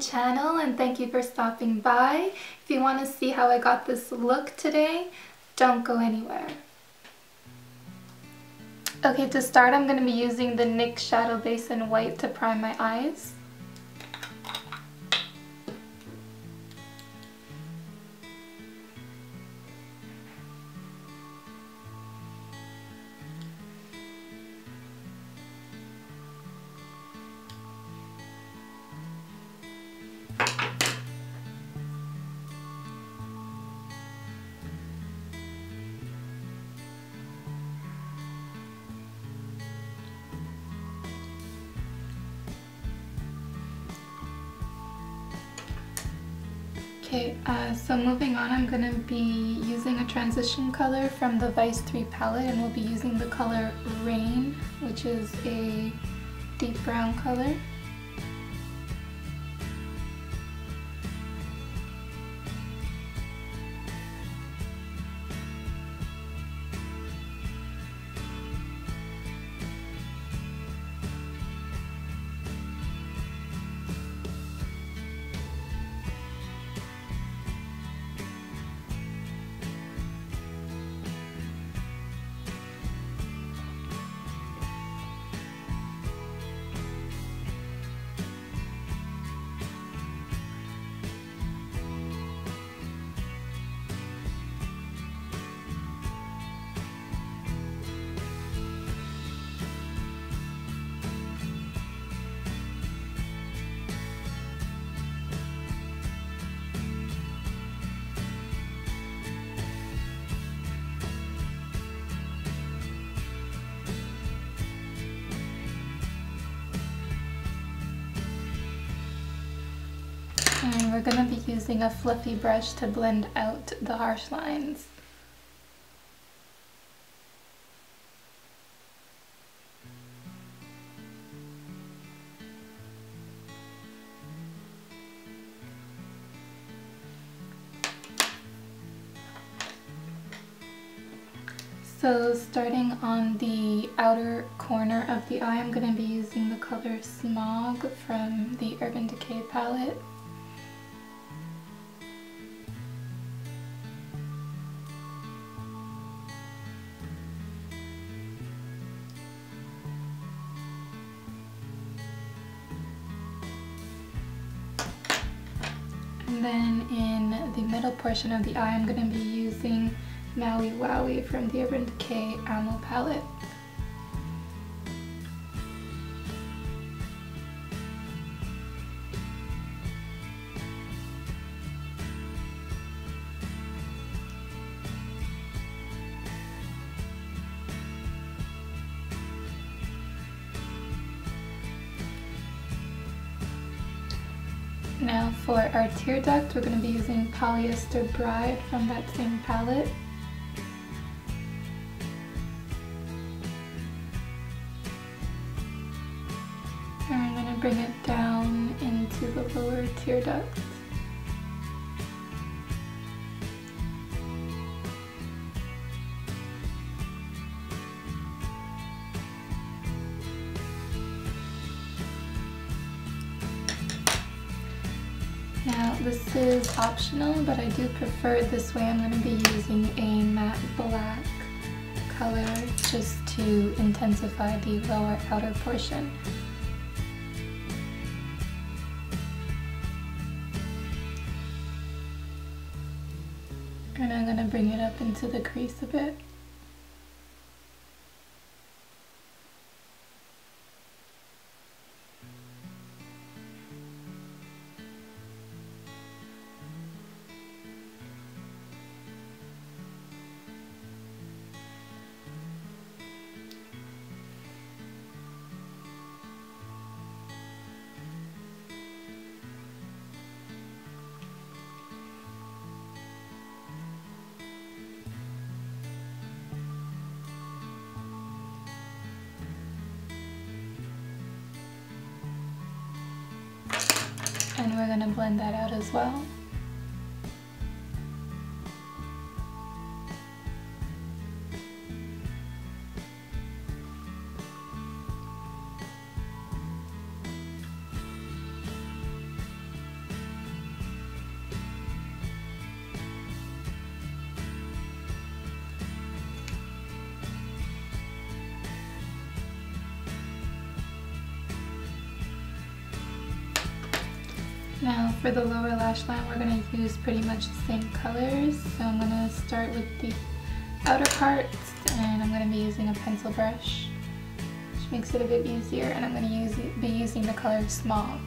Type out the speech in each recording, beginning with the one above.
channel and thank you for stopping by. If you want to see how I got this look today, don't go anywhere. Okay, to start I'm going to be using the NYX Shadow Base in White to prime my eyes. Okay, so moving on, I'm going to be using a transition color from the Vice 3 palette, and we'll be using the color Rain, which is a deep brown color. And we're going to be using a fluffy brush to blend out the harsh lines. So starting on the outer corner of the eye, I'm going to be using the color Smog from the Urban Decay palette. And then in the middle portion of the eye, I'm going to be using Maui Wowie from the Urban Decay Ammo palette. Now for our tear duct, we're going to be using Polyester Bride from that same palette. And we're going to bring it down into the lower tear duct. Now this is optional, but I do prefer it this way. I'm going to be using a matte black color just to intensify the lower outer portion. And I'm going to bring it up into the crease a bit. And we're going to blend that out as well. Now for the lower lash line, we're going to use pretty much the same colors. So I'm going to start with the outer parts, and I'm going to be using a pencil brush, which makes it a bit easier, and I'm going to be using the color Smog.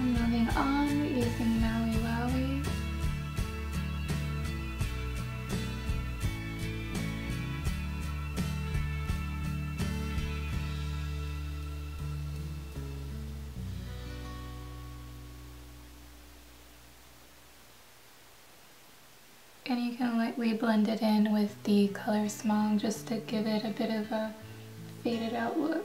Moving on, we're using Maui Wowie. And you can lightly blend it in with the color Smog just to give it a bit of a faded out look.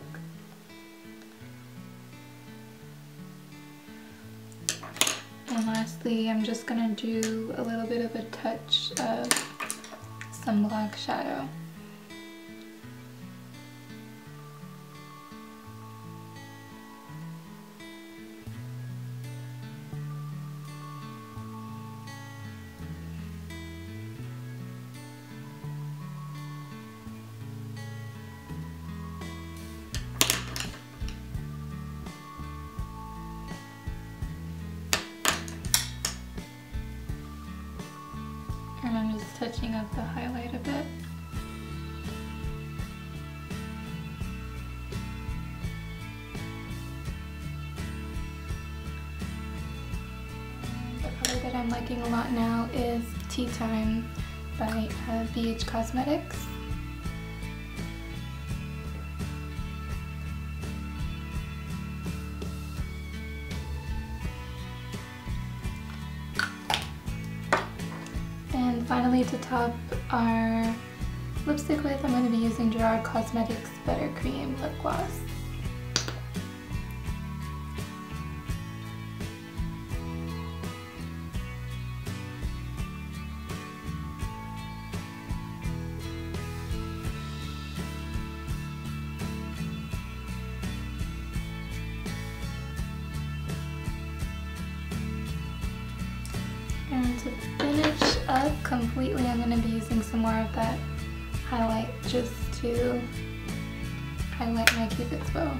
And lastly, I'm just going to do a little bit of a touch of some black shadow. And I'm just touching up the highlight a bit. The color that I'm liking a lot now is Tea Time by BH Cosmetics. And finally, to top our lipstick with, I'm going to be using Gerard Cosmetics Buttercream Lip Gloss. And to finish up completely, I'm going to be using some more of that highlight just to highlight my Cupid's bow.